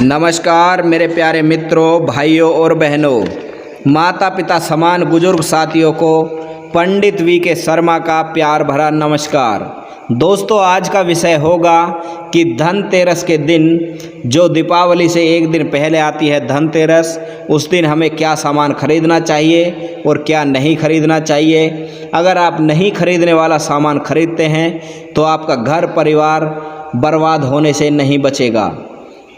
नमस्कार मेरे प्यारे मित्रों, भाइयों और बहनों, माता पिता समान बुजुर्ग साथियों को पंडित वी के शर्मा का प्यार भरा नमस्कार। दोस्तों, आज का विषय होगा कि धनतेरस के दिन, जो दीपावली से एक दिन पहले आती है धनतेरस, उस दिन हमें क्या सामान खरीदना चाहिए और क्या नहीं खरीदना चाहिए। अगर आप नहीं खरीदने वाला सामान खरीदते हैं तो आपका घर परिवार बर्बाद होने से नहीं बचेगा।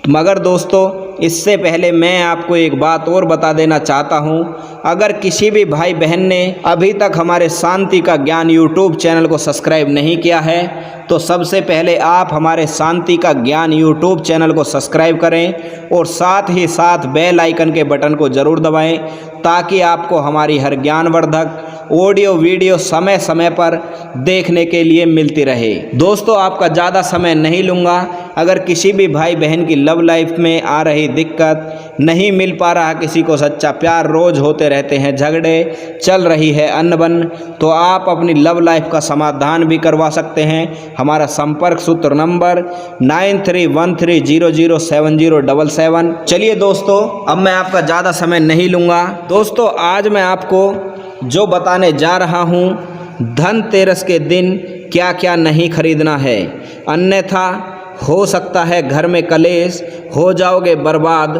मगर दोस्तों, इससे पहले मैं आपको एक बात और बता देना चाहता हूं। अगर किसी भी भाई बहन ने अभी तक हमारे शांति का ज्ञान यूट्यूब चैनल को सब्सक्राइब नहीं किया है तो सबसे पहले आप हमारे शांति का ज्ञान यूट्यूब चैनल को सब्सक्राइब करें और साथ ही साथ बेल आइकन के बटन को ज़रूर दबाएं, ताकि आपको हमारी हर ज्ञानवर्धक ऑडियो वीडियो समय समय पर देखने के लिए मिलती रहे। दोस्तों, आपका ज़्यादा समय नहीं लूँगा। अगर किसी भी भाई बहन की लव लाइफ में आ रही दिक्कत, नहीं मिल पा रहा किसी को सच्चा प्यार, रोज़ होते रहते हैं झगड़े, चल रही है अनबन, तो आप अपनी लव लाइफ का समाधान भी करवा सकते हैं। हमारा संपर्क सूत्र नंबर 9313007077। चलिए दोस्तों, अब मैं आपका ज़्यादा समय नहीं लूँगा। दोस्तों, आज मैं आपको जो बताने जा रहा हूँ, धनतेरस के दिन क्या क्या नहीं खरीदना है, अन्यथा हो सकता है घर में कलेश, हो जाओगे बर्बाद।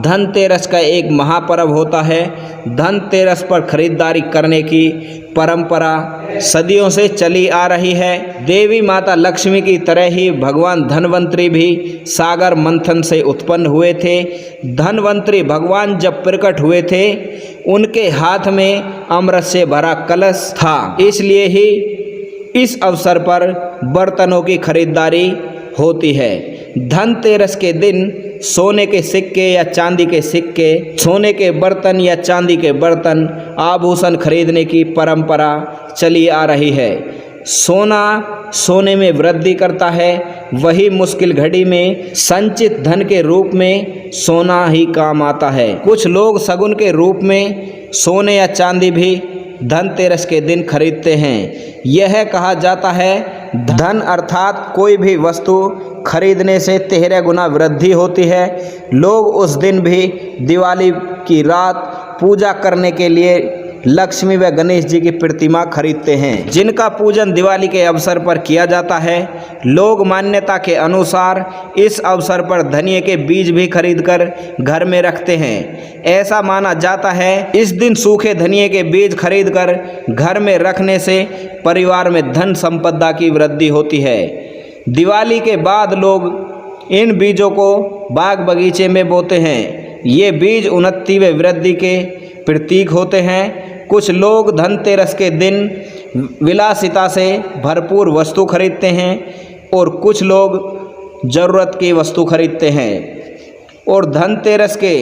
धनतेरस का एक महापर्व होता है। धनतेरस पर खरीदारी करने की परंपरा सदियों से चली आ रही है। देवी माता लक्ष्मी की तरह ही भगवान धनवंतरी भी सागर मंथन से उत्पन्न हुए थे। धनवंतरी भगवान जब प्रकट हुए थे, उनके हाथ में अमृत से भरा कलश था, इसलिए ही इस अवसर पर बर्तनों की खरीदारी होती है। धनतेरस के दिन सोने के सिक्के या चांदी के सिक्के, सोने के बर्तन या चांदी के बर्तन, आभूषण खरीदने की परंपरा चली आ रही है। सोना सोने में वृद्धि करता है, वही मुश्किल घड़ी में संचित धन के रूप में सोना ही काम आता है। कुछ लोग शगुन के रूप में सोने या चांदी भी धनतेरस के दिन खरीदते हैं। यह कहा जाता है, धन अर्थात कोई भी वस्तु खरीदने से 13 गुना वृद्धि होती है। लोग उस दिन भी दिवाली की रात पूजा करने के लिए लक्ष्मी व गणेश जी की प्रतिमा खरीदते हैं, जिनका पूजन दिवाली के अवसर पर किया जाता है। लोग मान्यता के अनुसार इस अवसर पर धनिये के बीज भी खरीदकर घर में रखते हैं। ऐसा माना जाता है, इस दिन सूखे धनिये के बीज खरीदकर घर में रखने से परिवार में धन संपदा की वृद्धि होती है। दिवाली के बाद लोग इन बीजों को बाग बगीचे में बोते हैं। ये बीज उन्नति व वृद्धि के प्रतीक होते हैं। कुछ लोग धनतेरस के दिन विलासिता से भरपूर वस्तु खरीदते हैं और कुछ लोग ज़रूरत की वस्तु खरीदते हैं और धनतेरस के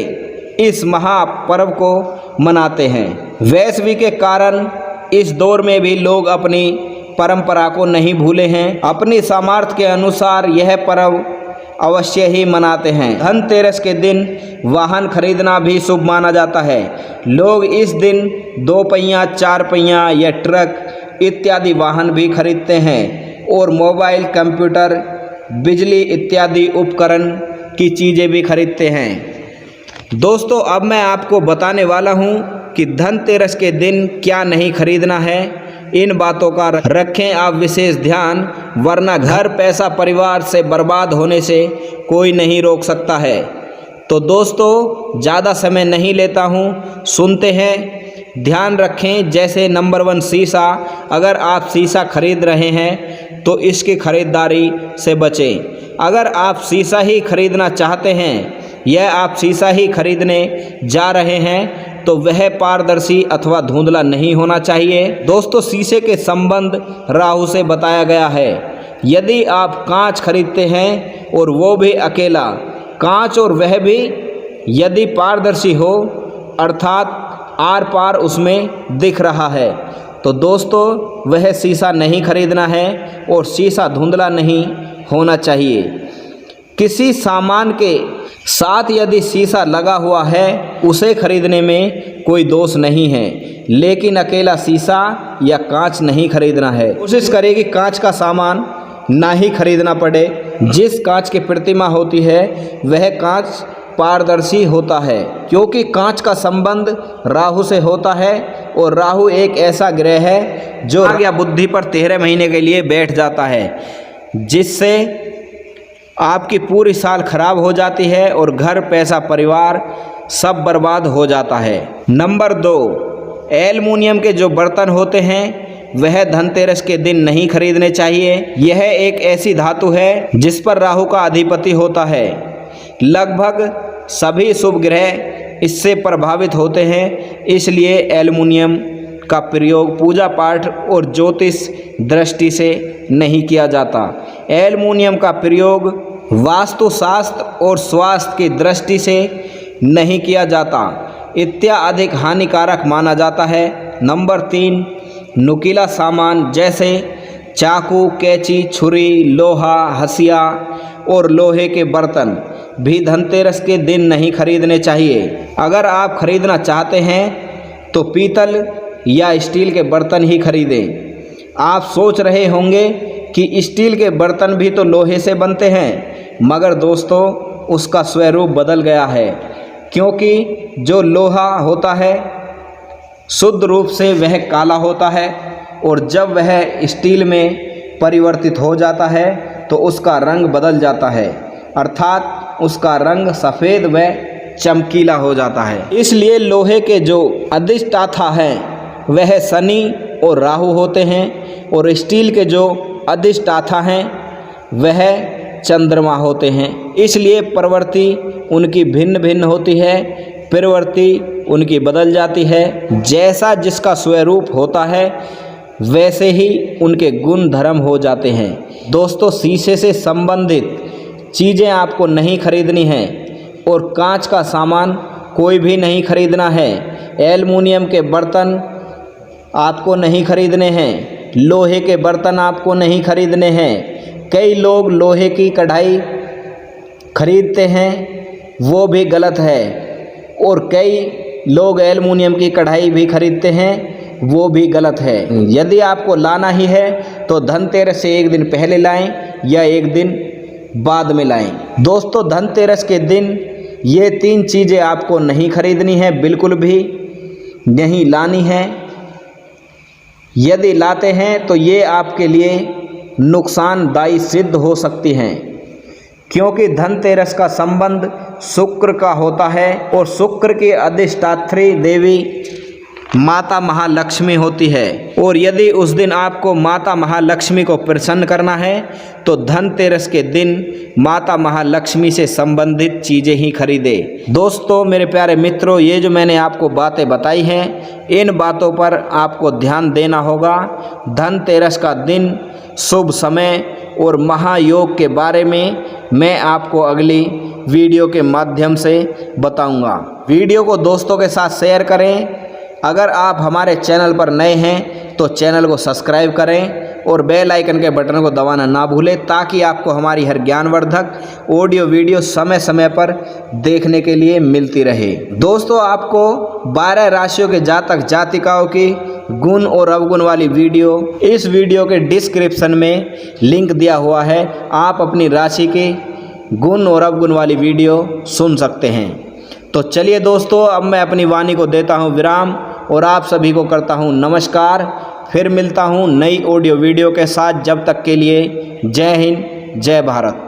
इस महापर्व को मनाते हैं। वैश्वी के कारण इस दौर में भी लोग अपनी परंपरा को नहीं भूले हैं। अपनी सामर्थ्य के अनुसार यह पर्व अवश्य ही मनाते हैं। धनतेरस के दिन वाहन खरीदना भी शुभ माना जाता है। लोग इस दिन 2 पहिया, 4 पहिया या ट्रक इत्यादि वाहन भी खरीदते हैं और मोबाइल, कंप्यूटर, बिजली इत्यादि उपकरण की चीज़ें भी खरीदते हैं। दोस्तों, अब मैं आपको बताने वाला हूं कि धनतेरस के दिन क्या नहीं खरीदना है। इन बातों का रखें आप विशेष ध्यान, वरना घर, पैसा, परिवार से बर्बाद होने से कोई नहीं रोक सकता है। तो दोस्तों, ज़्यादा समय नहीं लेता हूँ, सुनते हैं, ध्यान रखें। जैसे नंबर 1, शीशा। अगर आप शीशा खरीद रहे हैं तो इसकी खरीदारी से बचें। अगर आप शीशा ही खरीदना चाहते हैं या आप शीशा ही खरीदने जा रहे हैं तो वह पारदर्शी अथवा धुंधला नहीं होना चाहिए। दोस्तों, शीशे के संबंध राहु से बताया गया है। यदि आप कांच खरीदते हैं और वो भी अकेला कांच, और वह भी यदि पारदर्शी हो, अर्थात आर पार उसमें दिख रहा है, तो दोस्तों वह शीशा नहीं खरीदना है और शीशा धुंधला नहीं होना चाहिए। किसी सामान के साथ यदि शीशा लगा हुआ है, उसे खरीदने में कोई दोष नहीं है, लेकिन अकेला शीशा या कांच नहीं खरीदना है। कोशिश करें कि कांच का सामान ना ही खरीदना पड़े। जिस कांच की प्रतिमा होती है वह कांच पारदर्शी होता है, क्योंकि कांच का संबंध राहु से होता है और राहु एक ऐसा ग्रह है जो दिमाग या बुद्धि पर 13 महीने के लिए बैठ जाता है, जिससे आपकी पूरी साल खराब हो जाती है और घर, पैसा, परिवार सब बर्बाद हो जाता है। नंबर 2, एल्युमिनियम के जो बर्तन होते हैं वह धनतेरस के दिन नहीं खरीदने चाहिए। यह एक ऐसी धातु है जिस पर राहु का अधिपति होता है। लगभग सभी शुभ ग्रह इससे प्रभावित होते हैं, इसलिए एल्युमिनियम का प्रयोग पूजा पाठ और ज्योतिष दृष्टि से नहीं किया जाता। एल्युमिनियम का प्रयोग वास्तुशास्त्र और स्वास्थ्य की दृष्टि से नहीं किया जाता, इत्याधिक हानिकारक माना जाता है। नंबर 3, नुकीला सामान जैसे चाकू, कैंची, छुरी, लोहा, हंसिया और लोहे के बर्तन भी धनतेरस के दिन नहीं खरीदने चाहिए। अगर आप खरीदना चाहते हैं तो पीतल या स्टील के बर्तन ही खरीदें। आप सोच रहे होंगे कि स्टील के बर्तन भी तो लोहे से बनते हैं, मगर दोस्तों उसका स्वरूप बदल गया है, क्योंकि जो लोहा होता है शुद्ध रूप से वह काला होता है और जब वह स्टील में परिवर्तित हो जाता है तो उसका रंग बदल जाता है, अर्थात उसका रंग सफ़ेद व चमकीला हो जाता है। इसलिए लोहे के जो अधिष्ठाता हैं वह शनि और राहु होते हैं और स्टील के जो अधिष्ठाता हैं वह चंद्रमा होते हैं। इसलिए प्रवृत्ति उनकी भिन्न भिन्न होती है, प्रवृत्ति उनकी बदल जाती है। जैसा जिसका स्वरूप होता है वैसे ही उनके गुण धर्म हो जाते हैं। दोस्तों, शीशे से संबंधित चीज़ें आपको नहीं खरीदनी हैं और कांच का सामान कोई भी नहीं खरीदना है। एल्युमिनियम के बर्तन आपको नहीं खरीदने हैं, लोहे के बर्तन आपको नहीं खरीदने हैं। कई लोग लोहे की कढ़ाई खरीदते हैं, वो भी गलत है, और कई लोग एल्युमिनियम की कढ़ाई भी खरीदते हैं, वो भी गलत है। यदि आपको लाना ही है तो धनतेरस से एक दिन पहले लाएं या एक दिन बाद में लाएं। दोस्तों, धनतेरस के दिन ये 3 चीज़ें आपको नहीं खरीदनी है, बिल्कुल भी नहीं लानी है। यदि लाते हैं तो ये आपके लिए नुकसानदायी सिद्ध हो सकती हैं, क्योंकि धनतेरस का संबंध शुक्र का होता है और शुक्र की अधिष्ठात्री देवी माता महालक्ष्मी होती है। और यदि उस दिन आपको माता महालक्ष्मी को प्रसन्न करना है तो धनतेरस के दिन माता महालक्ष्मी से संबंधित चीज़ें ही खरीदें। दोस्तों, मेरे प्यारे मित्रों, ये जो मैंने आपको बातें बताई हैं, इन बातों पर आपको ध्यान देना होगा। धनतेरस का दिन, शुभ समय और महायोग के बारे में मैं आपको अगली वीडियो के माध्यम से बताऊंगा। वीडियो को दोस्तों के साथ शेयर करें। अगर आप हमारे चैनल पर नए हैं तो चैनल को सब्सक्राइब करें और बेल आइकन के बटन को दबाना ना भूलें, ताकि आपको हमारी हर ज्ञानवर्धक ऑडियो वीडियो समय समय पर देखने के लिए मिलती रहे। दोस्तों, आपको 12 राशियों के जातक जातिकाओं की गुण और अवगुण वाली वीडियो इस वीडियो के डिस्क्रिप्शन में लिंक दिया हुआ है। आप अपनी राशि के गुण और अवगुण वाली वीडियो सुन सकते हैं। तो चलिए दोस्तों, अब मैं अपनी वाणी को देता हूँ विराम और आप सभी को करता हूँ नमस्कार। फिर मिलता हूँ नई ऑडियो वीडियो के साथ। जब तक के लिए जय हिंद, जय भारत।